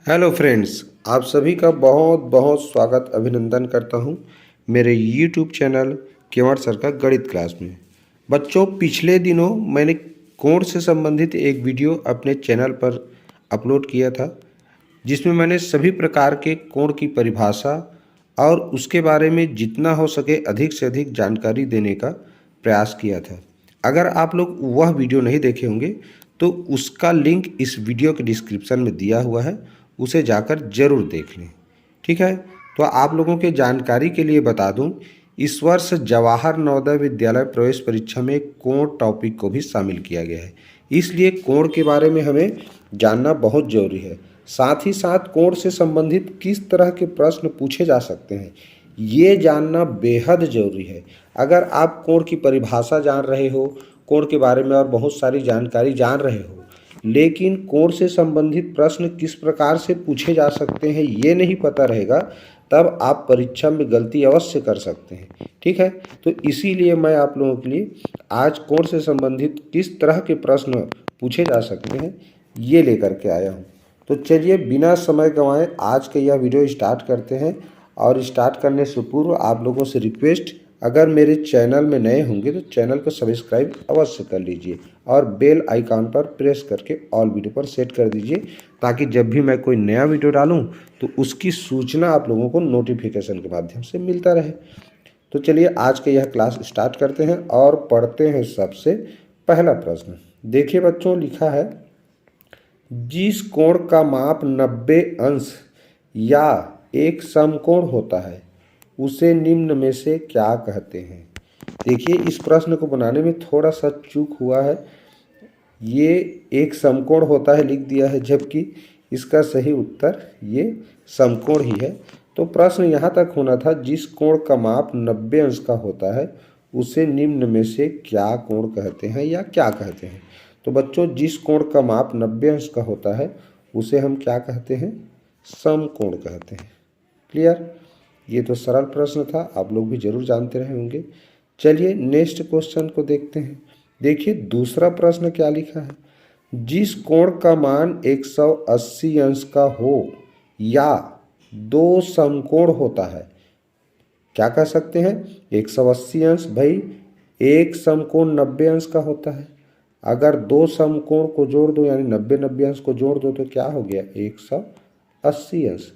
Hello friends, आप सभी का बहुत बहुत स्वागत अभिनंदन करता हूं मेरे यूट्यूब चैनल केवट सर का गणित क्लास में। बच्चों, पिछले दिनों मैंने कोण से संबंधित एक वीडियो अपने चैनल पर अपलोड किया था, जिसमें मैंने सभी प्रकार के कोण की परिभाषा और उसके बारे में जितना हो सके अधिक से अधिक जानकारी देने का प्रयास किया था। अगर आप लोग वह वीडियो नहीं देखे होंगे तो उसका लिंक इस वीडियो के डिस्क्रिप्शन में दिया हुआ है, उसे जाकर ज़रूर देख लें। ठीक है, तो आप लोगों के जानकारी के लिए बता दूं, इस वर्ष जवाहर नवोदय विद्यालय प्रवेश परीक्षा में कोण टॉपिक को भी शामिल किया गया है, इसलिए कोण के बारे में हमें जानना बहुत ज़रूरी है। साथ ही साथ कोण से संबंधित किस तरह के प्रश्न पूछे जा सकते हैं, ये जानना बेहद ज़रूरी है। अगर आप कोण की परिभाषा जान रहे हो, कोण के बारे में और बहुत सारी जानकारी जान रहे हो, लेकिन कोण से संबंधित प्रश्न किस प्रकार से पूछे जा सकते हैं ये नहीं पता रहेगा, तब आप परीक्षा में गलती अवश्य कर सकते हैं। ठीक है, तो इसीलिए मैं आप लोगों के लिए आज कोण से संबंधित किस तरह के प्रश्न पूछे जा सकते हैं ये लेकर के आया हूँ। तो चलिए बिना समय गंवाए आज का यह वीडियो स्टार्ट करते हैं। और स्टार्ट करने से पूर्व आप लोगों से रिक्वेस्ट, अगर मेरे चैनल में नए होंगे तो चैनल को सब्सक्राइब अवश्य कर लीजिए और बेल आइकॉन पर प्रेस करके ऑल वीडियो पर सेट कर दीजिए, ताकि जब भी मैं कोई नया वीडियो डालूं तो उसकी सूचना आप लोगों को नोटिफिकेशन के माध्यम से मिलता रहे। तो चलिए आज के यह क्लास स्टार्ट करते हैं और पढ़ते हैं। सबसे पहला प्रश्न देखिए बच्चों, लिखा है जिस कोण का माप 90 अंश या एक समकोण होता है उसे निम्न में से क्या कहते हैं। देखिए, इस प्रश्न को बनाने में थोड़ा सा चूक हुआ है। ये एक समकोण होता है लिख दिया है, जबकि इसका सही उत्तर ये समकोण ही है। तो प्रश्न यहाँ तक होना था, जिस कोण का माप 90 अंश का होता है उसे निम्न में से क्या कोण कहते हैं या क्या कहते हैं। तो बच्चों, जिस कोण का माप 90 अंश का होता है उसे हम क्या कहते हैं, समकोण कहते हैं। क्लियर? ये तो सरल प्रश्न था, आप लोग भी जरूर जानते रहे होंगे। चलिए नेक्स्ट क्वेश्चन को देखते हैं। देखिए दूसरा प्रश्न क्या लिखा है, जिस कोण का मान 180 अंश का हो या दो समकोण होता है, क्या कह सकते हैं। 180 अंश, भाई एक समकोण 90 अंश का होता है। अगर दो समकोण को जोड़ दो यानी 90 अंश को जोड़ दो तो क्या हो गया, 180 अंश।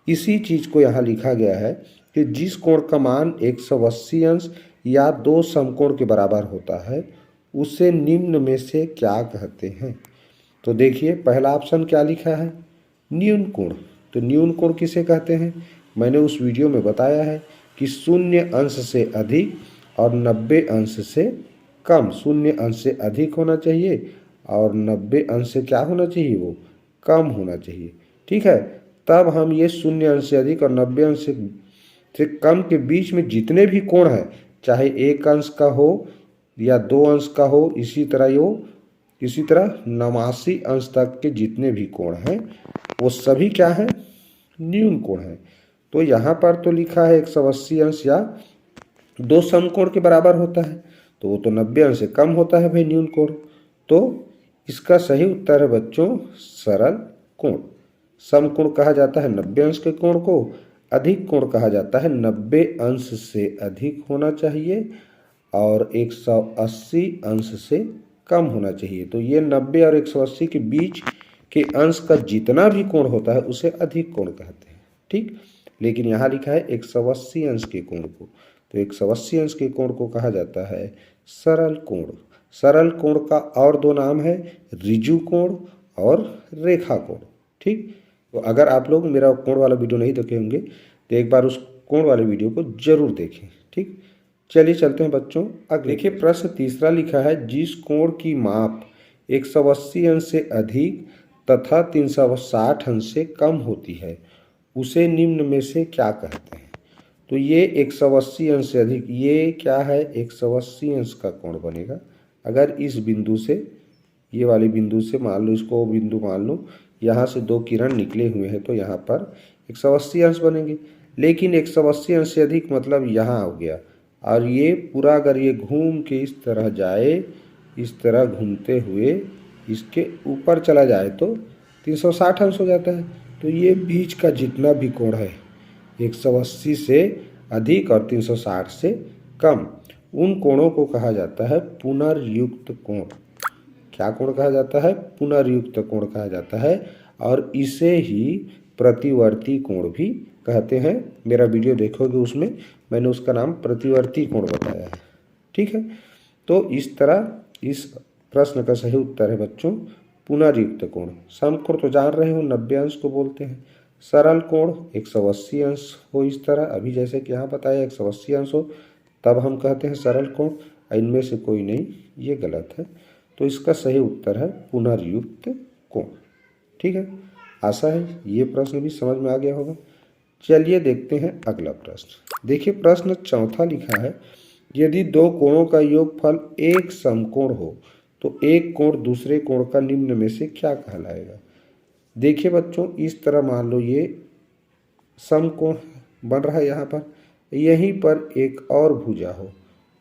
इसी चीज को यहाँ लिखा गया है कि जिस कोण का मान 180 अंश या दो समकोण के बराबर होता है उसे निम्न में से क्या कहते हैं। तो देखिए पहला ऑप्शन क्या लिखा है, न्यून कोण। तो न्यून कोण किसे कहते हैं, मैंने उस वीडियो में बताया है कि 0 अंश से अधिक और 90 अंश से कम। 0 अंश से अधिक होना चाहिए और 90 अंश से क्या होना चाहिए, वो कम होना चाहिए। ठीक है, तब हम ये 0 अंश से अधिक और 90 अंश से कम के बीच में जितने भी कोण हैं, चाहे 1 अंश का हो या 2 अंश का हो, इसी तरह 89 अंश तक के जितने भी कोण हैं वो सभी क्या है, न्यून कोण है। तो यहाँ पर तो लिखा है 180 अंश या दो समकोण के बराबर होता है, तो वो तो 90 अंश से कम होता है भाई, न्यून कोण। तो इसका सही उत्तर है बच्चों सरल कोण। समकोण कहा जाता है 90 अंश के कोण को, अधिक कोण कहा जाता है 90 अंश से अधिक होना चाहिए और 180 अंश से कम होना चाहिए। तो ये 90 और 180 के बीच के अंश का जितना भी कोण होता है उसे अधिक कोण कहते हैं। ठीक, लेकिन यहाँ लिखा है 180 अंश के कोण को, तो 180 अंश के कोण को कहा जाता है सरल कोण। सरल कोण का और दो नाम है, ऋजु कोण और रेखा कोण। ठीक, तो अगर आप लोग मेरा कोण वाला वीडियो नहीं देखे होंगे तो एक बार उस कोण वाले वीडियो को जरूर देखें। ठीक, चलिए चलते हैं बच्चों अगले। देखिए प्रश्न तीसरा लिखा है, जिस कोण की माप 180 अंश से अधिक तथा 360 अंश से कम होती है उसे निम्न में से क्या कहते हैं। तो ये 180 अंश से अधिक, ये क्या है, 180 अंश का कोण बनेगा। अगर इस बिंदु से, ये वाले बिंदु से मान लो, इसको बिंदु मान लो, यहाँ से दो किरण निकले हुए हैं तो यहाँ पर 180 अंश बनेंगे। लेकिन 180 अंश से अधिक मतलब यहाँ हो गया, और ये पूरा अगर ये घूम के इस तरह जाए, इस तरह घूमते हुए इसके ऊपर चला जाए तो 360 अंश हो जाता है। तो ये बीच का जितना भी कोण है 180 से अधिक और 360 से कम, उन कोणों को कहा जाता है पुनर्युक्त कोण। क्या कोण कहा जाता है? पुनर्युक्त कोण कहा जाता है, और इसे ही प्रतिवर्ती कोण भी कहते हैं। मेरा वीडियो देखोगे उसमें मैंने उसका नाम प्रतिवर्ती कोण बताया है। ठीक है, तो इस तरह इस प्रश्न का सही उत्तर है बच्चों पुनर्युक्त कोण। समकोण तो जान रहे हो 90 अंश को बोलते हैं। सरल कोण 180 अंश हो, इस तरह अभी जैसे कि यहाँ बताया 180 अंश हो तब हम कहते हैं सरल कोण। इनमें से कोई नहीं, ये गलत है। तो इसका सही उत्तर है पुनर्युक्त कोण। ठीक है, आशा है ये प्रश्न भी समझ में आ गया होगा। चलिए देखते हैं अगला प्रश्न। देखिए प्रश्न चौथा लिखा है, यदि दो कोणों का योगफल एक समकोण हो तो एक कोण दूसरे कोण का निम्न में से क्या कहलाएगा। देखिए बच्चों, इस तरह मान लो ये समकोण बन रहा है, यहाँ पर यहीं पर एक और भुजा हो,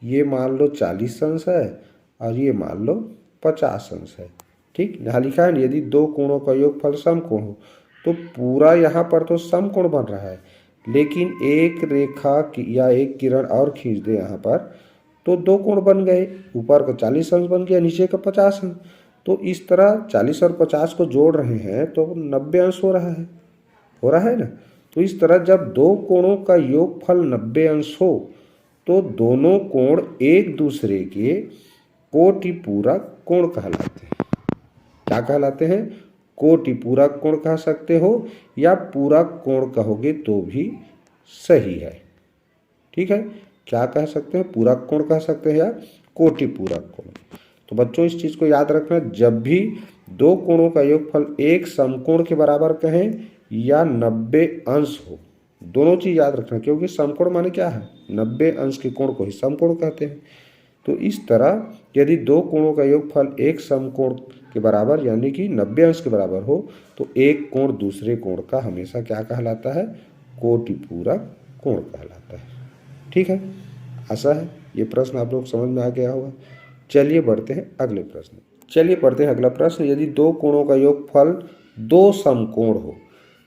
ये मान लो 40 अंश है और ये मान लो 50 अंश है। ठीक, यहाँ लिखा है यदि दो कोणों का योगफल समकोण हो, तो पूरा यहाँ पर तो समकोण बन रहा है, लेकिन एक रेखा या एक किरण और खींच दे यहाँ पर तो दो कोण बन गए। ऊपर का 40 अंश बन गया, नीचे का 50 अंश। तो इस तरह 40 और 50 को जोड़ रहे हैं तो 90 अंश हो रहा है ना। तो इस तरह जब दो कोणों का योगफल 90 अंश हो तो दोनों कोण एक दूसरे के कोटि पूरक कोण कहलाते हैं। क्या कहलाते हैं? कोटि पूरक कोण कह सकते हो या पूरक कोण कहोगे तो भी सही है। ठीक है, क्या कह सकते हैं? पूरक कोण कह सकते हैं या कोटि पूरक कोण। तो बच्चों इस चीज को याद रखना, जब भी दो कोणों का योगफल एक समकोण के बराबर कहें या 90 अंश हो, दोनों चीज याद रखना, क्योंकि समकोण माने क्या है? 90 अंश के कोण को ही समकोण कहते हैं। तो इस तरह यदि दो कोणों का योगफल एक समकोण के बराबर यानी कि 90 अंश के बराबर हो तो एक कोण दूसरे कोण का हमेशा क्या कहलाता है? कोटि पूरक कोण कहलाता है। ठीक है, आशा है ये प्रश्न आप लोग समझ में आ गया होगा। चलिए बढ़ते हैं अगले प्रश्न। चलिए पढ़ते हैं अगला प्रश्न। यदि दो कोणों का योगफल दो समकोण हो,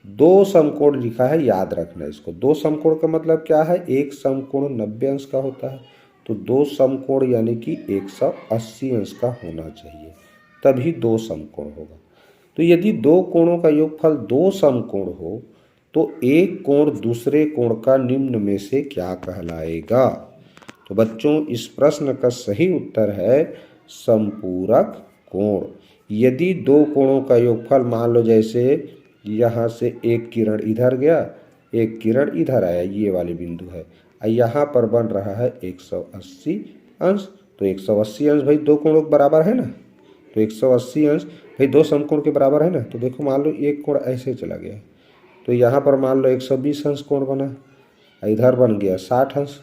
दो समकोण लिखा है, याद रखना इसको। दो समकोण का मतलब क्या है? एक समकोण 90 अंश का होता है, तो दो समकोण यानी कि 180 अंश का होना चाहिए, तभी दो समकोण होगा। तो यदि दो कोणों का योगफल दो समकोण हो तो एक कोण दूसरे कोण का निम्न में से क्या कहलाएगा। तो बच्चों इस प्रश्न का सही उत्तर है समपूरक कोण। यदि दो कोणों का योगफल मान लो जैसे यहाँ से एक किरण इधर गया, एक किरण इधर आया, ये वाले बिंदु है, यहाँ पर बन रहा है 180 अंश। तो 180 अंश भाई दो कोणों के बराबर है ना, तो 180 अंश भाई दो समकोण के बराबर है ना। तो देखो मान लो एक कोण ऐसे चला गया, तो यहाँ पर मान लो 120 अंश कोण बना, इधर बन गया 60 अंश।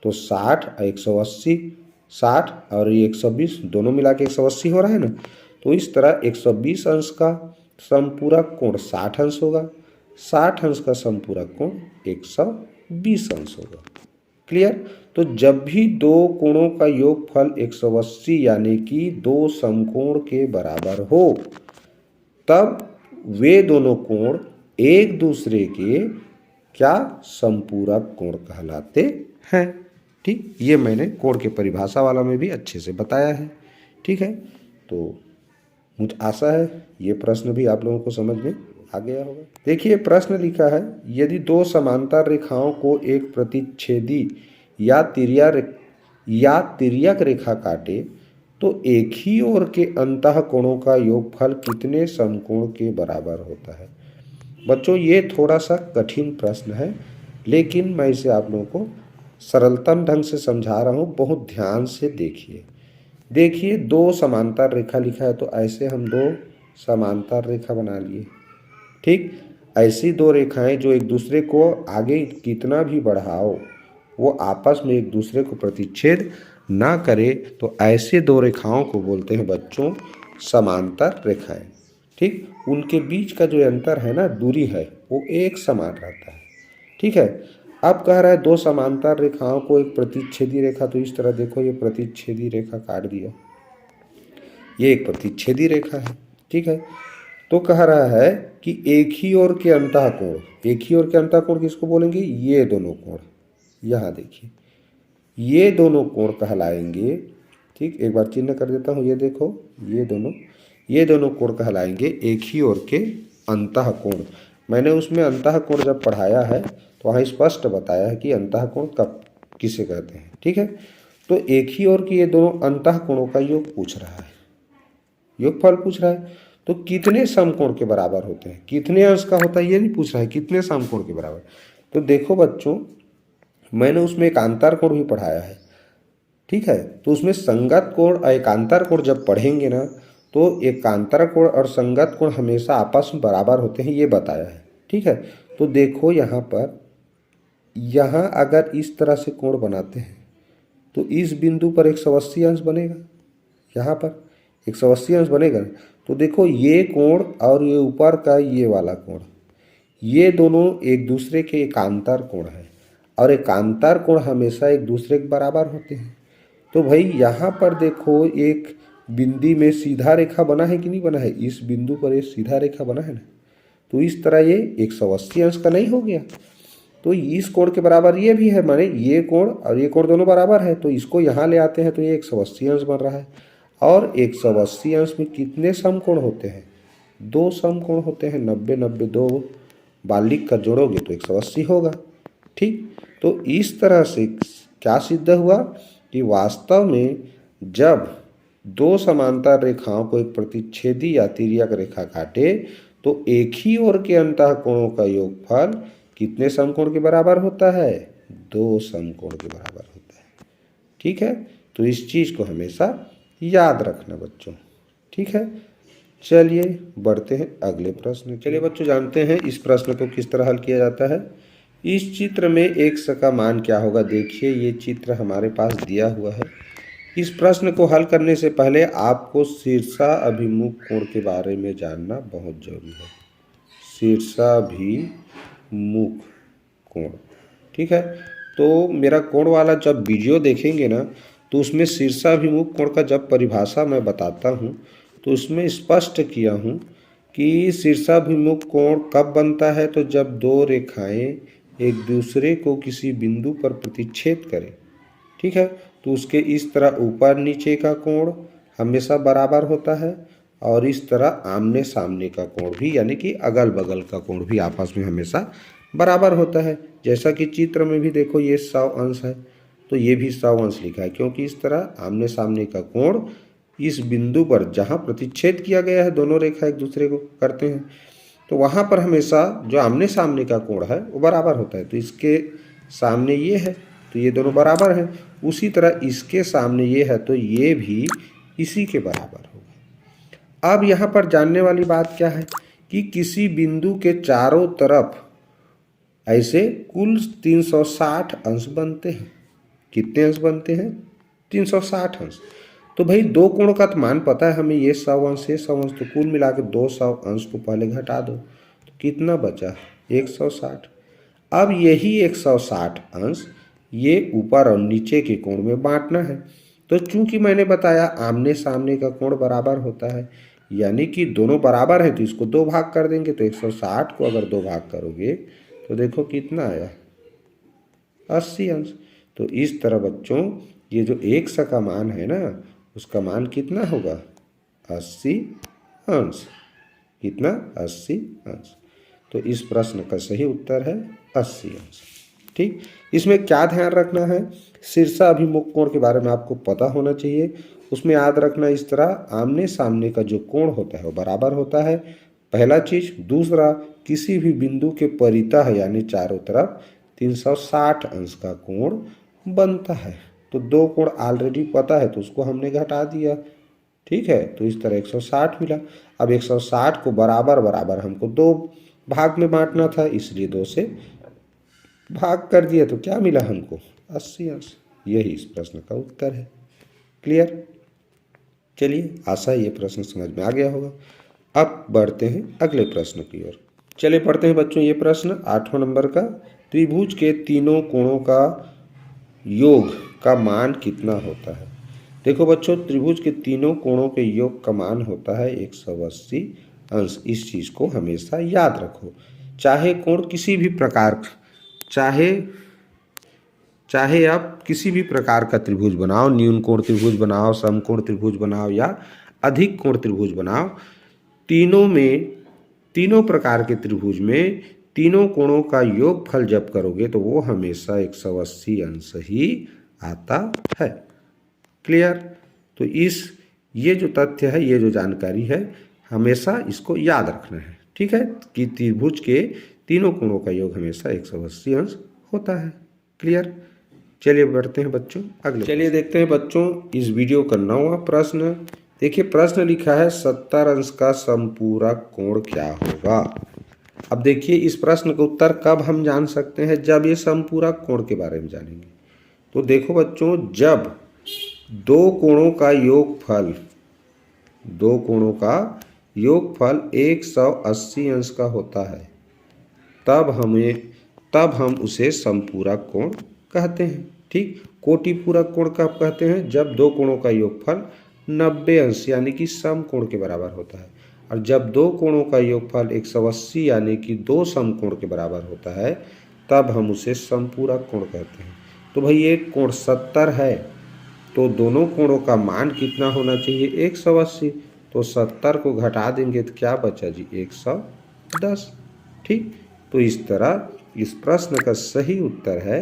तो 60 और 180, 60 और ये 120 दोनों मिला के 180 हो रहा है ना। तो इस तरह 120 अंश का समपूरक कोण 60 अंश होगा, 60 अंश का समपूरक कोण 120 अंश होगा। क्लियर? तो जब भी दो कोणों का योगफल 180 यानी कि दो समकोण के बराबर हो तब वे दोनों कोण एक दूसरे के क्या? समपूरक कोण कहलाते हैं। ठीक, ये मैंने कोण के परिभाषा वाला में भी अच्छे से बताया है। ठीक है, तो मुझे आशा है ये प्रश्न भी आप लोगों को समझ में आ गया होगा। देखिए प्रश्न लिखा है, यदि दो समांतर रेखाओं को एक प्रतिच्छेदी या तिर्यक रेखा काटे तो एक ही ओर के अंतः कोणों का योगफल कितने समकोण के बराबर होता है। बच्चों ये थोड़ा सा कठिन प्रश्न है, लेकिन मैं इसे आप लोगों को सरलतम ढंग से समझा रहा हूँ, बहुत ध्यान से देखिए। देखिए दो समांतर रेखा लिखा है, तो ऐसे हम दो समांतर रेखा बना लिए। ठीक, ऐसी दो रेखाएं जो एक दूसरे को आगे कितना भी बढ़ाओ वो आपस में एक दूसरे को प्रतिच्छेद ना करे, तो ऐसे दो रेखाओं को बोलते हैं बच्चों समांतर रेखाएं। ठीक, उनके बीच का जो अंतर है ना, दूरी है, वो एक समान रहता है। ठीक है, अब कह रहा है दो समांतर रेखाओं को एक प्रतिच्छेदी रेखा, तो इस तरह देखो ये प्रतिच्छेदी रेखा काट दिया, ये एक प्रतिच्छेदी रेखा है। ठीक है, तो कह रहा है कि एक ही ओर के अंतःकोण, एक ही ओर के अंतःकोण किसको बोलेंगे? ये दोनों कोण, यहाँ देखिए ये दोनों कोण कहलाएंगे। ठीक, एक बार चिन्ह कर देता हूँ, ये देखो ये दोनों कोण कहलाएंगे एक ही ओर के अंतःकोण। मैंने उसमें अंतःकोण जब पढ़ाया है तो वहाँ स्पष्ट बताया है कि अंतःकोण कब किसे कहते हैं। ठीक है, तो एक ही ओर के ये दोनों अंतःकोणों का योग पूछ रहा है, योगफल पूछ रहा है। तो कितने समकोण के बराबर होते हैं, कितने अंश का होता है ये नहीं पूछ रहा है, कितने समकोण के बराबर। तो देखो बच्चों, मैंने उसमें एकांतर कोण भी पढ़ाया है। ठीक है, तो उसमें संगत कोण और एकांतर कोण जब पढ़ेंगे ना, तो एकांतर कोण और संगत कोण हमेशा आपस में बराबर होते हैं, ये बताया है। ठीक है, तो देखो यहाँ पर, यहाँ अगर इस तरह से कोण बनाते हैं तो इस बिंदु पर 180 अंश बनेगा, यहाँ पर 180 अंश बनेगा। तो देखो ये कोण और ये ऊपर का ये वाला कोण, ये दोनों एक दूसरे के एकांतर कोण है, और एकांतर कोण हमेशा एक दूसरे के बराबर होते हैं। तो भाई यहाँ पर देखो एक बिंदी में सीधा रेखा बना है कि नहीं बना है, इस बिंदु पर एक सीधा रेखा बना है ना, तो इस तरह ये 180 अंश का नहीं हो गया। तो इस कोण के बराबर ये भी है, माने ये कोण और ये कोण दोनों बराबर है, तो इसको यहाँ ले आते हैं तो ये 180 अंश बन रहा है। और 180 अंश में कितने समकोण होते हैं? 2 समकोण होते हैं। 90 90 2 बालिक का जोड़ोगे तो 180 होगा। ठीक, तो इस तरह से क्या सिद्ध हुआ कि वास्तव में जब दो समांतर रेखाओं को एक प्रतिच्छेदी या तिर्यक रेखा काटे तो एक ही ओर के अंतःकोणों का योगफल कितने समकोण के बराबर होता है? 2 समकोण के बराबर होता है। ठीक है, तो इस चीज़ को हमेशा याद रखना बच्चों। ठीक है, चलिए बढ़ते हैं अगले प्रश्न। चलिए बच्चों, जानते हैं इस प्रश्न को किस तरह हल किया जाता है। इस चित्र में x का मान क्या होगा? देखिए ये चित्र हमारे पास दिया हुआ है। इस प्रश्न को हल करने से पहले आपको शीर्षाभिमुख कोण के बारे में जानना बहुत जरूरी है। शीर्षाभिमुख कोण, ठीक है, तो मेरा कोण वाला जब वीडियो देखेंगे ना तो उसमें शीर्षाभिमुख कोण का जब परिभाषा मैं बताता हूँ तो उसमें स्पष्ट किया हूँ कि शीर्षाभिमुख कोण कब बनता है, तो जब दो रेखाएं एक दूसरे को किसी बिंदु पर प्रतिच्छेद करें। ठीक है, तो उसके इस तरह ऊपर नीचे का कोण हमेशा बराबर होता है, और इस तरह आमने सामने का कोण भी, यानी कि अगल बगल का कोण भी आपस में हमेशा बराबर होता है। जैसा कि चित्र में भी देखो ये 100 अंश है, तो ये भी 100 अंश लिखा है, क्योंकि इस तरह आमने सामने का कोण इस बिंदु पर जहाँ प्रतिच्छेद किया गया है, दोनों रेखा एक दूसरे को करते हैं, तो वहाँ पर हमेशा जो आमने सामने का कोण है वो बराबर होता है। तो इसके सामने ये है तो ये दोनों बराबर हैं, उसी तरह इसके सामने ये है तो ये भी इसी के बराबर होगा। अब यहाँ पर जानने वाली बात क्या है कि किसी बिंदु के चारों तरफ ऐसे कुल 360 अंश बनते हैं। कितने अंश बनते हैं? 360 अंश। तो भाई दो कोण का तो मान पता है हमें, ये 100 अंश ये 100 अंश, तो कुल मिला के 200 अंश को पहले घटा दो तो कितना बचा? 160। अब यही 160 अंश ये ऊपर और नीचे के कोण में बांटना है। तो चूंकि मैंने बताया आमने सामने का कोण बराबर होता है, यानी कि दोनों बराबर है तो इसको 2 भाग कर देंगे। तो 160 को अगर 2 भाग करोगे तो देखो कितना आया? 80 अंश। तो इस तरह बच्चों ये जो 100 का मान है ना, उसका मान कितना होगा? 80 अंश। कितना? 80 अंश। तो इस प्रश्न का सही उत्तर है 80 अंश। ठीक, इसमें क्या ध्यान रखना है? शीर्षाभिमुख कोण के बारे में आपको पता होना चाहिए। उसमें याद रखना इस तरह आमने सामने का जो कोण होता है वो बराबर होता है, पहला चीज। दूसरा, किसी भी बिंदु के परितः यानी चारों तरफ 360 अंश का कोण बनता है। तो दो कोण ऑलरेडी पता है तो उसको हमने घटा दिया। ठीक है, तो इस तरह 160 मिला। अब 160 को बराबर बराबर हमको 2 भाग में बांटना था, इसलिए 2 से भाग कर दिया तो क्या मिला हमको? 80 अंश। यही इस प्रश्न का उत्तर है। क्लियर? चलिए, आशा है ये प्रश्न समझ में आ गया होगा। अब बढ़ते हैं अगले प्रश्न की ओर। चलिए पढ़ते हैं बच्चों ये प्रश्न 8वां नंबर का। त्रिभुज के तीनों कोणों का योग का मान कितना होता है? देखो बच्चों, त्रिभुज के तीनों कोणों के योग का मान होता है 180 अंश। इस चीज़ को हमेशा याद रखो। चाहे कोण किसी भी प्रकार, चाहे आप किसी भी प्रकार का त्रिभुज बनाओ, न्यून कोण त्रिभुज बनाओ, समकोण त्रिभुज बनाओ या अधिक कोण त्रिभुज बनाओ, तीनों प्रकार के त्रिभुज में तीनों कोणों का योगफल जब करोगे तो वो हमेशा 180 अंश ही आता है। क्लियर? तो ये जो तथ्य है, ये जो जानकारी है, हमेशा इसको याद रखना है। ठीक है, कि त्रिभुज के तीनों कोणों का योग हमेशा 180 अंश होता है। क्लियर? चलिए बढ़ते हैं बच्चों अगले। चलिए देखते हैं बच्चों इस वीडियो का 9वां प्रश्न। देखिए प्रश्न लिखा है 70 अंश का समपूरक कोण क्या होगा। अब देखिए इस प्रश्न का उत्तर कब हम जान सकते हैं, जब ये समपूरक कोण के बारे में जानेंगे। तो देखो बच्चों, जब दो कोणों का योगफल 180 अंश का होता है, तब हम उसे समपूरक कोण कहते हैं। ठीक, कोटिपूरक कोण कब कहते हैं, जब दो कोणों का योगफल 90 अंश यानी कि समकोण के बराबर होता है। और जब दो कोणों का योगफल 180 यानी कि दो समकोण के बराबर होता है, तब हम उसे समपूरक कोण कहते हैं। तो भाई एक कोण 70 है, तो दोनों कोणों का मान कितना होना चाहिए, 180। तो 70 को घटा देंगे तो क्या बचा जी, 110। ठीक, तो इस तरह इस प्रश्न का सही उत्तर है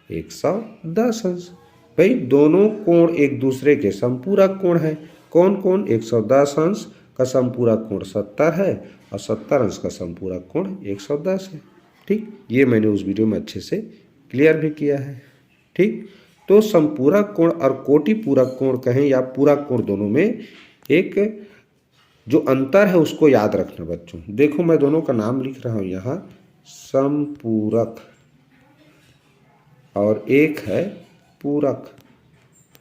110 अंश। भाई दोनों कोण एक दूसरे के समपूरक कोण है। कौन कौन? 110 अंश का समपूरक कोण 70 है और 70 अंश का समपूरक कोण 110 है। ठीक, ये मैंने उस वीडियो में अच्छे से क्लियर भी किया है। ठीक, तो समपूरक कोण और कोटिपूरक कोण कहें या पूरक कोण, दोनों में एक जो अंतर है उसको याद रखना बच्चों। देखो मैं दोनों का नाम लिख रहा हूँ यहाँ, समपूरक और एक है पूरक,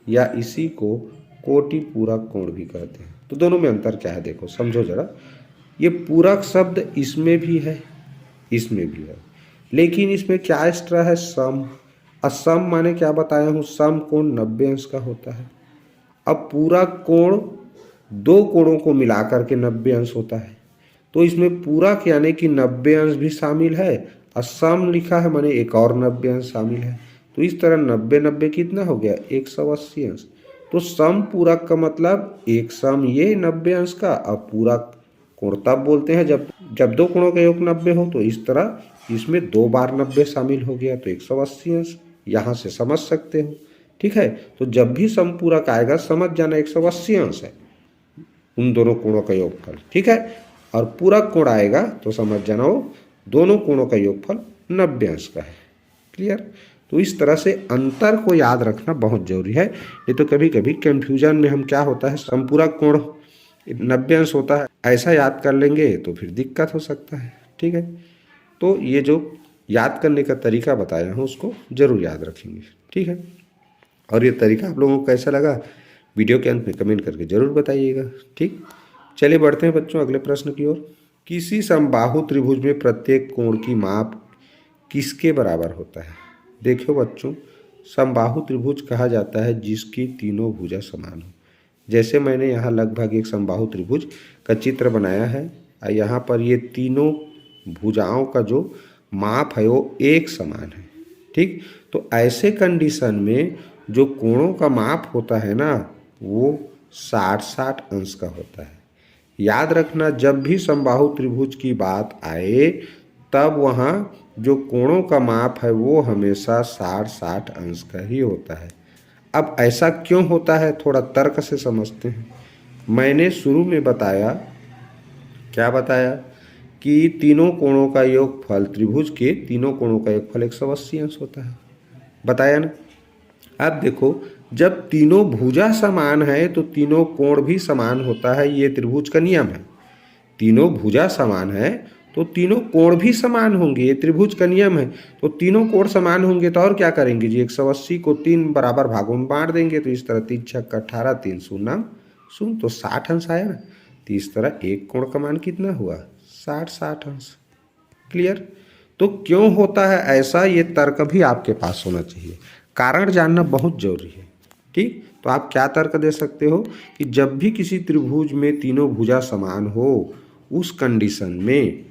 या इसी को कोटिपूरक कोण भी कहते हैं। तो दोनों में अंतर क्या है देखो, समझो जरा। ये पूरक शब्द इसमें भी है, इसमें भी है, लेकिन इसमें क्या एक्स्ट्रा है, सम। असम माने क्या बताया हूँ, सम कोण 90 अंश का होता है। अब पूरक कोण दो कोणों को मिलाकर के 90 अंश होता है, तो इसमें पूरक यानी कि 90 अंश भी शामिल है, और सम लिखा है माने एक और 90 अंश शामिल है। तो इस तरह 90 कितना हो गया, 180 अंश। तो सम पूरक का मतलब एक सम ये 90 अंश का, और पूरक कोण तब बोलते हैं जब दो कोणों का योग 90 हो। तो इस तरह इसमें 2 बार 90 शामिल हो गया, तो 180 अंश यहाँ से समझ सकते हो। ठीक है, तो जब भी समपूरक आएगा समझ जाना 180 अंश है उन दोनों कोणों का योगफल। ठीक है, और पूरक कोण आएगा तो समझ जाना वो दोनों कोणों का योगफल 90 अंश का है। क्लियर? तो इस तरह से अंतर को याद रखना बहुत जरूरी है। ये तो कभी कभी कंफ्यूजन में हम क्या होता है, समपूरक कोण 90 अंश होता है ऐसा याद कर लेंगे तो फिर दिक्कत हो सकता है। ठीक है, तो ये जो याद करने का तरीका बताया हूँ उसको जरूर याद रखेंगे। ठीक है, और ये तरीका आप लोगों को कैसा लगा वीडियो के अंत में कमेंट करके जरूर बताइएगा। ठीक, चलिए बढ़ते हैं बच्चों अगले प्रश्न की ओर। किसी समबाहु त्रिभुज में प्रत्येक कोण की माप किसके बराबर होता है। देखो बच्चों, समबाहु त्रिभुज कहा जाता है जिसकी तीनों भुजा समान हो। जैसे मैंने यहाँ लगभग एक समबाहु त्रिभुज का चित्र बनाया है, और यहाँ पर ये तीनों भुजाओं का जो माप है वो एक समान है। ठीक, तो ऐसे कंडीशन में जो कोणों का माप होता है ना, वो 60-60 अंश का होता है। याद रखना, जब भी समबाहु त्रिभुज की बात आए तब वहाँ जो कोणों का माप है वो हमेशा 60-60 अंश का ही होता है। अब ऐसा क्यों होता है, थोड़ा तर्क से समझते हैं। मैंने शुरू में बताया, क्या बताया, कि तीनों कोणों का योगफल, त्रिभुज के तीनों कोणों का योगफल 180 अंश होता है, बताया ना। अब देखो, जब तीनों भुजा समान है तो तीनों कोण भी समान होता है, ये त्रिभुज का नियम है। तीनों भुजा समान है तो तीनों कोण भी समान होंगे, ये त्रिभुज का नियम है। तो तीनों कोण समान होंगे तो और क्या करेंगे जी, 180 को 3 बराबर भागों में बांट देंगे। तो इस तरह 3 छक्का 18, 3 शून्य शून्य, तो 60 अंश आया ना। तो इस तरह एक कोण का मान कितना हुआ, 60-60 अंश। क्लियर? तो क्यों होता है ऐसा, ये तर्क भी आपके पास होना चाहिए, कारण जानना बहुत जरूरी है। ठीक, तो आप क्या तर्क दे सकते हो कि जब भी किसी त्रिभुज में तीनों भुजा समान हो उस कंडीशन में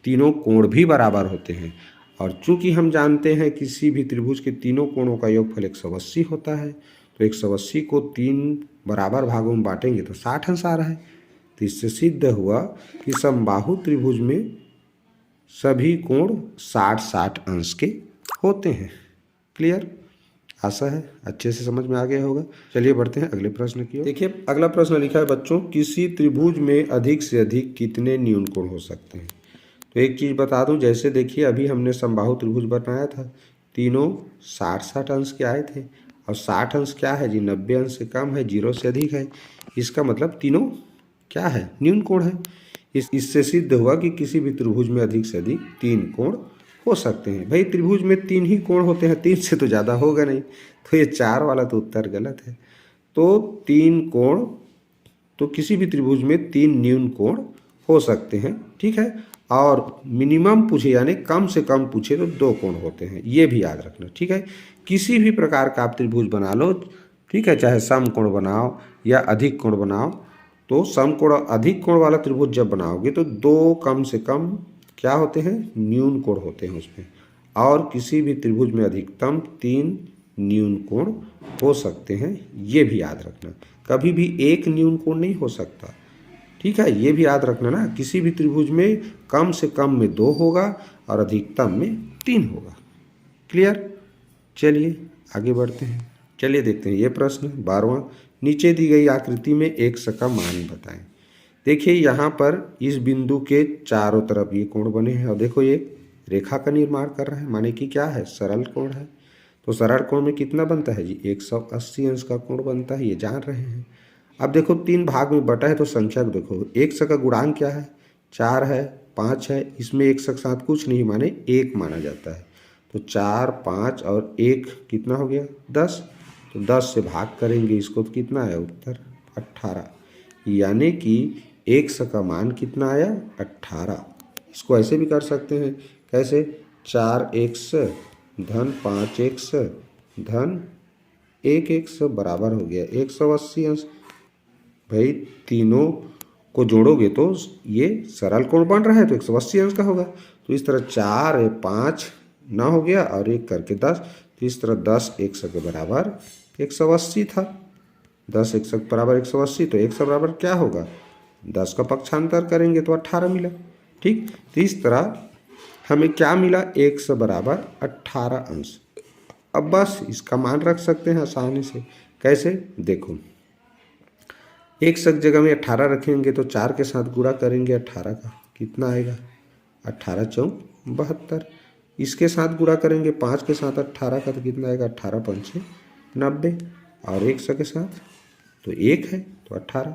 तीनों कोण भी बराबर होते हैं। और चूंकि हम जानते हैं किसी भी त्रिभुज के तीनों कोणों का योगफल 180 होता है, तो 180 को 3 बराबर भागों में बांटेंगे तो 60 अंश आ रहा है। तो इससे सिद्ध हुआ कि समबाहु त्रिभुज में सभी कोण 60-60 अंश के होते हैं। क्लियर? आशा है अच्छे से समझ में आ गया होगा। चलिए बढ़ते हैं अगले प्रश्न की ओर। देखिए अगला प्रश्न लिखा है बच्चों, किसी त्रिभुज में अधिक से अधिक कितने न्यून कोण हो सकते हैं। तो एक चीज़ बता दूं, जैसे देखिए अभी हमने समबाहु त्रिभुज बनाया था, तीनों 60-60 अंश के आए थे। और 60 अंश क्या है जी, 90 अंश से कम है, 0 से अधिक है। इसका मतलब तीनों क्या है, न्यून कोण है। इससे सिद्ध हुआ कि किसी भी त्रिभुज में अधिक से अधिक 3 कोण हो सकते हैं। भाई त्रिभुज में 3 ही कोण होते हैं, 3 से तो ज़्यादा होगा नहीं, तो ये 4 वाला तो उत्तर गलत है। तो 3 कोण, तो किसी भी त्रिभुज में 3 न्यून कोण हो सकते हैं, ठीक है। और मिनिमम पूछे यानी कम से कम पूछे तो 2 कोण होते हैं, ये भी याद रखना, ठीक है। किसी भी प्रकार का आप त्रिभुज बना लो, ठीक है, चाहे समकोण बनाओ या अधिक कोण बनाओ, तो समकोण अधिक कोण वाला त्रिभुज जब बनाओगे तो 2 कम से कम क्या होते हैं, न्यून कोण होते हैं उसमें। और किसी भी त्रिभुज में अधिकतम 3 न्यून कोण हो सकते हैं, ये भी याद रखना। कभी भी एक न्यून कोण नहीं हो सकता, ठीक है, ये भी याद रखना ना। किसी भी त्रिभुज में कम से कम में 2 होगा और अधिकतम में 3 होगा। क्लियर? चलिए आगे बढ़ते हैं। चलिए देखते हैं ये प्रश्न 12वां, नीचे दी गई आकृति में एक का मान बताएं। देखिए यहाँ पर इस बिंदु के चारों तरफ ये कोण बने हैं और देखो ये रेखा का निर्माण कर रहा है, माने कि क्या है, सरल कोण है। तो सरल कोण में कितना बनता है जी, 180 अंश का कोण बनता है, ये जान रहे हैं। अब देखो 3 भाग में बटा है तो संख्या को देखो, 1 का गुणांक क्या है, 4 है, 5 है, इसमें 1 के साथ कुछ नहीं माने 1 माना जाता है। तो 4, 5 और 1 कितना हो गया, 10। तो 10 से भाग करेंगे इसको तो कितना आया उत्तर, 18। यानी कि 1 का मान कितना आया, 18। इसको ऐसे भी कर सकते हैं, कैसे, 4x धन 5x धन 1x बराबर हो गया 180 अंश। भाई तीनों को जोड़ोगे तो ये सरल कोण बन रहा है तो 180 अंश का होगा। तो इस तरह 4 5 ना हो गया और 1 करके 10, तो इस तरह 10 1 के बराबर 180 था। 10 1 के बराबर 180, तो 1 बराबर क्या होगा, 10 का पक्षांतर करेंगे तो 18 मिला, ठीक। तो इस तरह हमें क्या मिला, 1 बराबर 18 अंश। अब बस इसका मान रख सकते हैं आसानी से, कैसे, देखो 1 जगह में 18 रखेंगे तो 4 के साथ गुणा करेंगे 18 का, कितना आएगा, 18 चौक 72। इसके साथ गुणा करेंगे 5 के साथ 18 का, तो कितना आएगा, 18 पंचे 90। और 1 के साथ तो 1 है तो 18।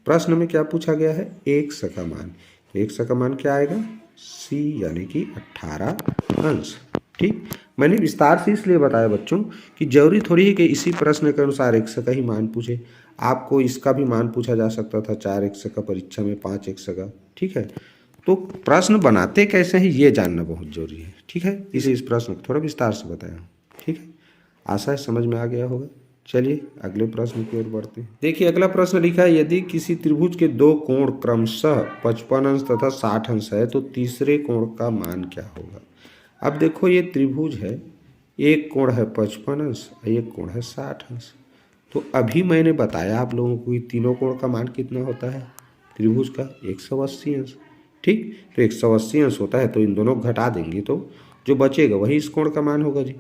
प्रश्न में क्या पूछा गया है, 1 का मान। तो 1 का मान क्या आएगा, सी यानी कि 18 अंश, ठीक। मैंने विस्तार से इसलिए बताया बच्चों कि जरूरी थोड़ी है कि इसी प्रश्न के अनुसार 1 का ही मान पूछे, आपको इसका भी मान पूछा जा सकता था, 4x का परीक्षा में, 5x का, ठीक है। तो प्रश्न बनाते कैसे हैं ये जानना बहुत जरूरी है, ठीक है। इसे इस प्रश्न को थोड़ा विस्तार से बताया, ठीक है। आशा है समझ में आ गया होगा। चलिए अगले प्रश्न की ओर बढ़ते हैं। देखिए अगला प्रश्न लिखा है, यदि किसी त्रिभुज के 2 कोण क्रमशः 55 अंश तथा 60 अंश है तो तीसरे कोण का मान क्या होगा। अब देखो ये त्रिभुज है, एक कोण है 55 अंश, एक कोण है 60 अंश। तो अभी मैंने बताया आप लोगों को कि तीनों कोण का मान कितना होता है त्रिभुज का, 180 अंश, ठीक। तो 180 अंश होता है तो इन दोनों को घटा देंगे तो जो बचेगा वही इस कोण का मान होगा जी।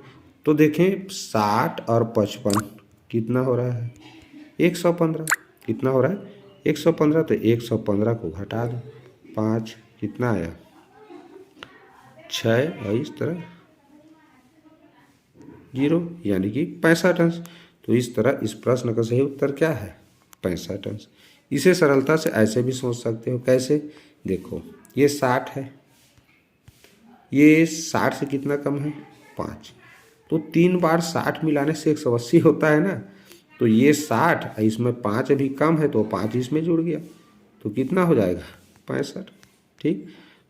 तो देखें 60 और 55 कितना हो रहा है, 115। कितना हो रहा है, 115। तो 115 को घटा दो, 5 कितना आया, 6 और इस तरह 0 यानी कि 65 अंश। तो इस तरह इस प्रश्न का सही उत्तर क्या है, 65 अंश। इसे सरलता से ऐसे भी सोच सकते हो, कैसे, देखो ये 60 है, ये 60 से कितना कम है, 5। तो 3 बार 60 मिलाने से 180 होता है ना। तो ये 60, इसमें 5 अभी कम है तो 5 इसमें जुड़ गया, तो कितना हो जाएगा, 65, ठीक।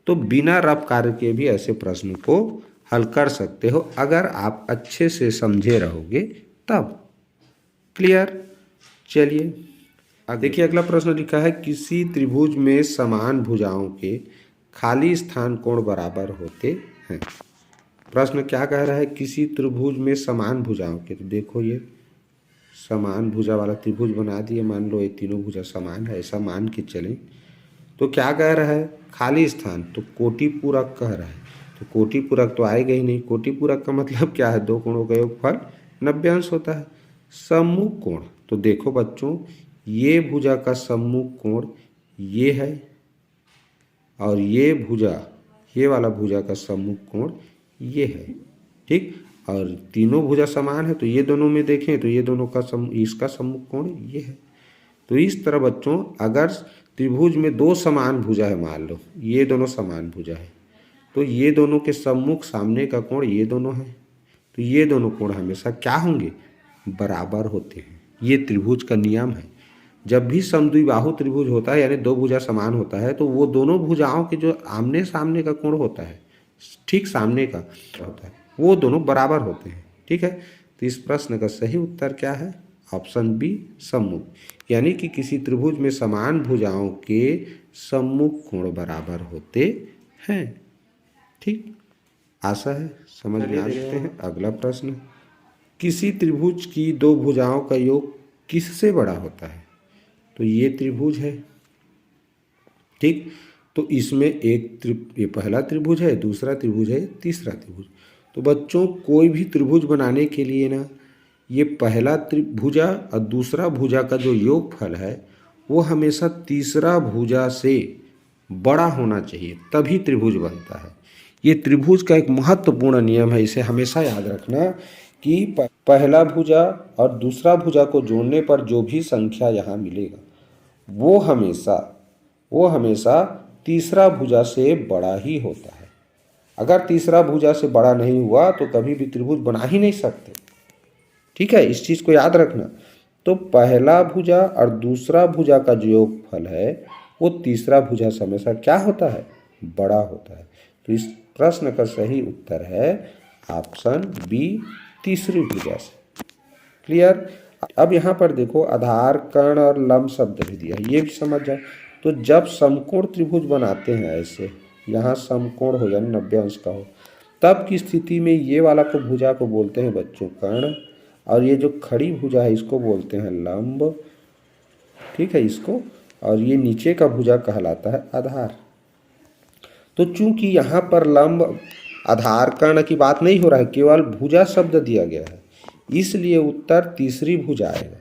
तो बिना रफ कार्य के भी ऐसे प्रश्न को हल कर सकते हो अगर आप अच्छे से समझे रहोगे तब। क्लियर? चलिए देखिए अगला प्रश्न लिखा है, किसी त्रिभुज में समान भुजाओं के खाली स्थान कोण बराबर होते हैं। प्रश्न क्या कह रहा है, किसी त्रिभुज में समान भुजाओं के, तो देखो ये समान भुजा वाला त्रिभुज बना दिए, मान लो ये तीनों भुजा समान है, ऐसा मान के चलें। तो क्या कह रहा है, खाली स्थान, तो कोटि पूरक कह रहा है, तो कोटि पूरक तो आएगा ही नहीं। कोटि पूरक का मतलब क्या है, दो कोणों का योगफल 90 अंश होता है। सम्मुख कोण, तो देखो बच्चों ये भुजा का सम्मुख कोण ये है, और ये भुजा, ये वाला भुजा का सम्मुख कोण ये है, ठीक। और तीनों भुजा समान है, तो ये दोनों में देखें तो ये दोनों का इसका सम्मुख कोण ये है। तो इस तरह बच्चों अगर त्रिभुज में दो समान भुजा है, मान लो ये दोनों समान भुजा है, तो ये दोनों के सम्मुख सामने का कोण ये दोनों है, तो ये दोनों कोण हमेशा क्या होंगे, बराबर होते हैं। ये त्रिभुज का नियम है। जब भी समद्विबाहु त्रिभुज होता है, यानी दो भुजा समान होता है, तो वो दोनों भुजाओं के जो आमने सामने का कोण होता है, ठीक सामने का होता है, वो दोनों बराबर होते हैं, ठीक है। तो इस प्रश्न का सही उत्तर क्या है, ऑप्शन बी सम्मुख, यानी कि किसी त्रिभुज में समान भुजाओं के सम्मुख कोण बराबर होते हैं, ठीक। आशा है समझ में आ सकते हैं। अगला प्रश्न, किसी त्रिभुज की दो भुजाओं का योग किससे बड़ा होता है, तो ये त्रिभुज है, ठीक। तो इसमें ये पहला त्रिभुज है, दूसरा त्रिभुज है, तीसरा त्रिभुज। तो बच्चों कोई भी त्रिभुज बनाने के लिए ना, ये पहला त्रिभुजा और दूसरा भुजा का जो योगफल है वो हमेशा तीसरा भुजा से बड़ा होना चाहिए, तभी त्रिभुज बनता है। ये त्रिभुज का एक महत्वपूर्ण नियम है, इसे हमेशा याद रखना कि पहला भुजा और दूसरा भुजा को जोड़ने पर जो भी संख्या यहाँ मिलेगा वो हमेशा तीसरा भुजा से बड़ा ही होता है। अगर तीसरा भुजा से बड़ा नहीं हुआ तो कभी भी त्रिभुज बना ही नहीं सकते, ठीक है। इस चीज़ को याद रखना। तो पहला भुजा और दूसरा भुजा का जो योगफल है वो तीसरा भुजा से हमेशा क्या होता है, बड़ा होता है। तो इस प्रश्न का सही उत्तर है ऑप्शन बी, तीसरी भुजा से। क्लियर। अब यहाँ पर देखो आधार, कर्ण और लंब शब्द भी दिया है, ये भी समझ जाए। तो जब समकोण त्रिभुज बनाते हैं ऐसे, यहाँ समकोण हो यानी 90 अंश का हो, तब की स्थिति में ये वाला को भुजा को बोलते हैं बच्चों कर्ण, और ये जो खड़ी भुजा है इसको बोलते हैं लंब, ठीक है इसको, और ये नीचे का भुजा कहलाता है आधार। तो चूंकि यहाँ पर लंब आधार कर्ण की बात नहीं हो रहा है, केवल भुजा शब्द दिया गया है, इसलिए उत्तर तीसरी भुजा आएगा।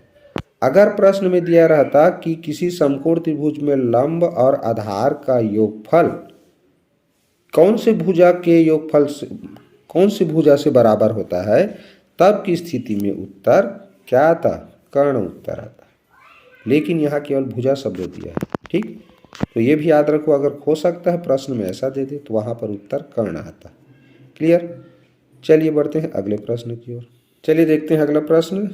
अगर प्रश्न में दिया रहता कि किसी समकोण त्रिभुज में लंब और आधार का योगफल कौन से भुजा के योगफल से, कौन सी भुजा से बराबर होता है, तब की स्थिति में उत्तर क्या आता, कर्ण उत्तर आता। लेकिन यहाँ केवल भुजा शब्द दिया है, ठीक। तो ये भी याद रखो, अगर हो सकता है प्रश्न में ऐसा दे दे तो वहाँ पर उत्तर कर्ण आता। क्लियर। चलिए बढ़ते हैं अगले प्रश्न की ओर। चलिए देखते हैं अगला प्रश्न,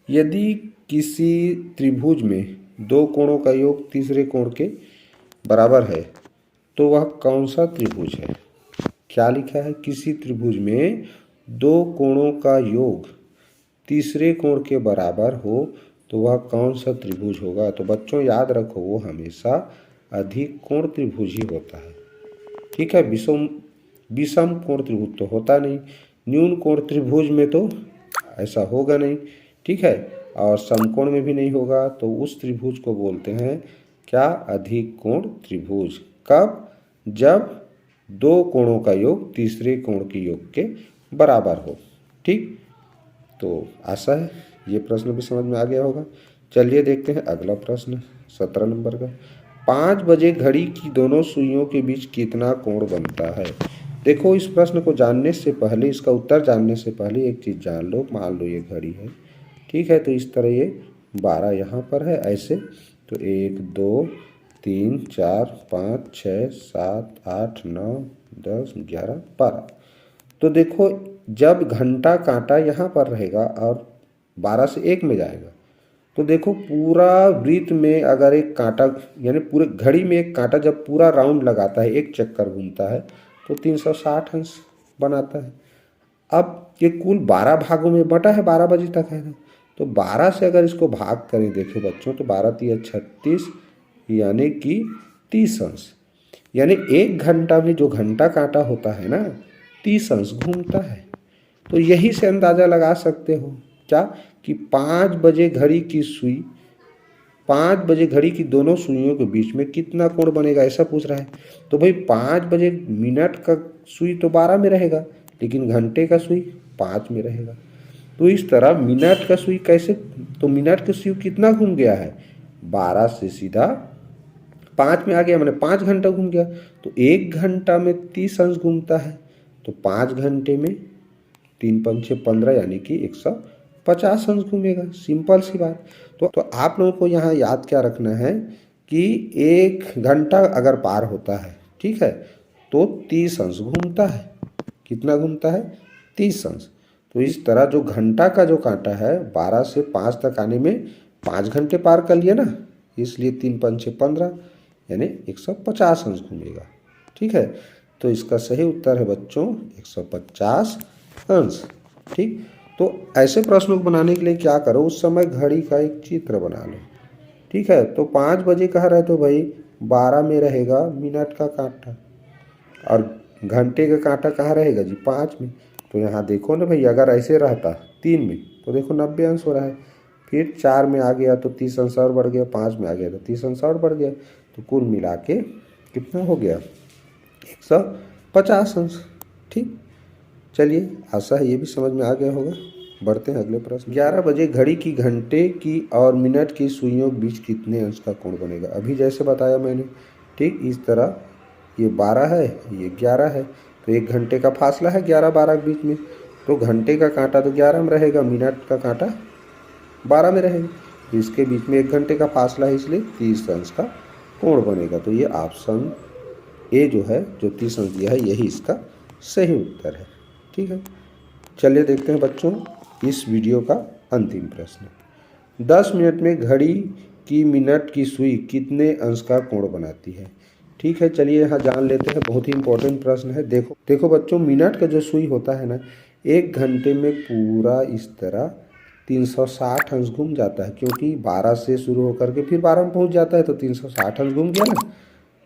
यदि किसी त्रिभुज में दो कोणों का योग तीसरे कोण के बराबर है तो वह कौन सा त्रिभुज है। क्या लिखा है, किसी त्रिभुज में दो कोणों का योग तीसरे कोण के बराबर हो तो वह कौन सा त्रिभुज होगा। तो बच्चों याद रखो वो हमेशा अधिक कोण त्रिभुज ही होता है, ठीक है। विषम कोण त्रिभुज तो होता नहीं, न्यून कोण त्रिभुज में तो ऐसा होगा नहीं, ठीक है, और समकोण में भी नहीं होगा। तो उस त्रिभुज को बोलते हैं क्या, अधिक कोण त्रिभुज। कब, जब दो कोणों का योग तीसरे कोण के योग के बराबर हो, ठीक। तो आशा है ये प्रश्न भी समझ में आ गया होगा। चलिए देखते हैं अगला प्रश्न 17 नंबर का, 5 बजे घड़ी की दोनों सुइयों के बीच कितना कोण बनता है। देखो इस प्रश्न को जानने से पहले, इसका उत्तर जानने से पहले एक चीज़ जान लो। मान लो ये घड़ी है, ठीक है, तो इस तरह ये 12 यहाँ पर है ऐसे, तो 1 2 3 4 5 6 7 8 9 10 11 12। तो देखो जब घंटा कांटा यहाँ पर रहेगा और 12 से 1 में जाएगा, तो देखो पूरा वृत्त में अगर एक कांटा, यानी पूरे घड़ी में एक कांटा जब पूरा राउंड लगाता है, एक चक्कर घूमता है, तो 360 अंश बनाता है। अब ये कुल 12 भागों में बटा है, 12 बजे तक है ना, तो 12 से अगर इसको भाग करें देखिए बच्चों, तो 12 तिया 36 यानी कि 30 अंश। यानी 1 घंटा में जो घंटा कांटा होता है ना 30 अंश घूमता है। तो यही से अंदाज़ा लगा सकते हो क्या कि 5 बजे घड़ी की सुई, 5 बजे घड़ी की दोनों सुइयों के बीच में कितना कोण बनेगा, ऐसा पूछ रहा है। तो भाई 5 बजे मिनट का सुई तो 12 में रहेगा, लेकिन घंटे का सुई 5 में रहेगा। तो इस तरह मिनट का सुई कैसे, तो मिनट का सुई कितना घूम गया है, 12 से सीधा 5 में आ गया, मैंने 5 घंटा घूम गया। तो 1 घंटा में 30 अंश घूमता है, तो 5 घंटे में 3 पंचे 15 यानी कि 150 अंश घूमेगा। सिंपल सी बात। तो आप लोगों को यहाँ याद क्या रखना है कि 1 घंटा अगर पार होता है, ठीक है, तो 30 अंश घूमता है। कितना घूमता है, 30 अंश। तो इस तरह जो घंटा का जो कांटा है 12 से 5 तक आने में 5 घंटे पार कर लिए ना, इसलिए 3 पंचे 15 यानी 150 अंश घूमेगा। ठीक है, तो इसका सही उत्तर है बच्चों 150 अंश। ठीक, तो ऐसे प्रश्नों को बनाने के लिए क्या करो, उस समय घड़ी का एक चित्र बना लो। ठीक है, तो 5 बजे कह रहे तो भाई 12 में रहेगा मिनट का कांटा, और घंटे का कांटा कहाँ रहेगा जी, 5 में। तो यहाँ देखो ना भाई, अगर ऐसे रहता 3 में तो देखो 90 अंश हो रहा है। फिर 4 में आ गया तो 30 अंश और बढ़ गया, 5 में आ गया तो 30 अंश और बढ़ गया। तो कुल मिला के कितना हो गया, 150 अंश। ठीक, चलिए आशा है ये भी समझ में आ गया होगा। बढ़ते हैं अगले प्रश्न। 11 बजे घड़ी की घंटे की और मिनट की सुइयों के बीच कितने अंश का कोण बनेगा। अभी जैसे बताया मैंने, ठीक इस तरह ये 12 है, ये 11 है, तो 1 घंटे का फासला है 11-12 के बीच में। तो घंटे का कांटा तो 11 में रहेगा, मिनट का कांटा 12 में रहेगा। तो इसके बीच में 1 घंटे का फासला है, इसलिए 30 अंश का कोण बनेगा। तो ये ऑप्शन ए जो है, जो 30 अंश दिया है, यही इसका सही उत्तर है। ठीक है, चलिए देखते हैं बच्चों इस वीडियो का अंतिम प्रश्न। 10 मिनट में घड़ी की मिनट की सुई कितने अंश का कोण बनाती है। ठीक है, चलिए यहाँ जान लेते हैं, बहुत ही इंपॉर्टेंट प्रश्न है। देखो बच्चों, मिनट का जो सुई होता है ना, 1 घंटे में पूरा इस तरह 360 अंश घूम जाता है, क्योंकि 12 से शुरू होकर के फिर 12 में पहुँच जाता है, तो 360 अंश घूम गया ना।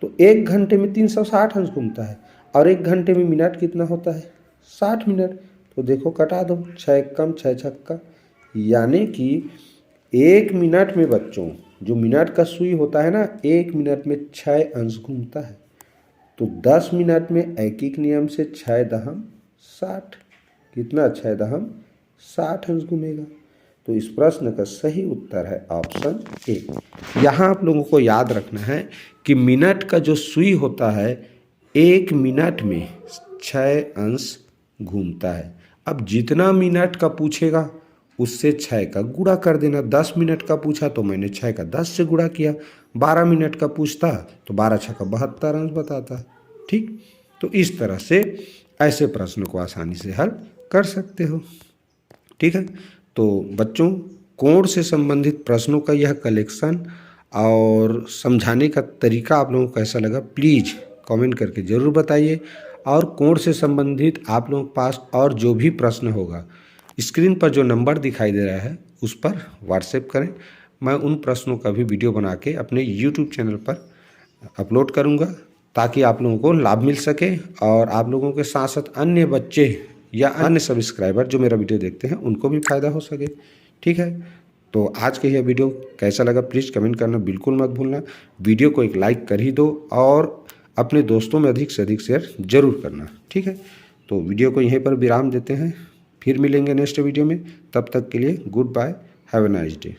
तो 1 घंटे में 360 अंश घूमता है, और 1 घंटे में मिनट कितना होता है, 60 मिनट। तो देखो कटा दो, 6 कम 6 छक्का, यानी कि 1 मिनट में बच्चों जो मिनट का सुई होता है ना, 1 मिनट में 6 अंश घूमता है। तो 10 मिनट में ऐकिक नियम से 6 दहम 60, कितना 6 दहम 60 अंश घूमेगा। तो इस प्रश्न का सही उत्तर है ऑप्शन ए। यहाँ आप लोगों को याद रखना है कि मिनट का जो सुई होता है 1 मिनट में 6 अंश घूमता है। अब जितना मिनट का पूछेगा उससे 6 का गुणा कर देना। 10 मिनट का पूछा तो मैंने 6 का 10 से गुणा किया। 12 मिनट का पूछता तो 12 छक्का 72 अंश बताता। ठीक, तो इस तरह से ऐसे प्रश्न को आसानी से हल कर सकते हो। ठीक है, तो बच्चों कोण से संबंधित प्रश्नों का यह कलेक्शन और समझाने का तरीका आप लोगों को कैसा लगा, प्लीज़ कमेंट करके ज़रूर बताइए। और कोण से संबंधित आप लोगों के पास और जो भी प्रश्न होगा, स्क्रीन पर जो नंबर दिखाई दे रहा है उस पर व्हाट्सएप करें। मैं उन प्रश्नों का भी वीडियो बना के अपने यूट्यूब चैनल पर अपलोड करूंगा, ताकि आप लोगों को लाभ मिल सके, और आप लोगों के साथ साथ अन्य बच्चे या अन्य सब्सक्राइबर जो मेरा वीडियो देखते हैं उनको भी फ़ायदा हो सके। ठीक है, तो आज का यह वीडियो कैसा लगा प्लीज़ कमेंट करना बिल्कुल मत भूलना। वीडियो को एक लाइक कर ही दो, और अपने दोस्तों में अधिक से अधिक शेयर जरूर करना। ठीक है, तो वीडियो को यहीं पर विराम देते हैं, फिर मिलेंगे नेक्स्ट वीडियो में। तब तक के लिए goodbye, have a nice day.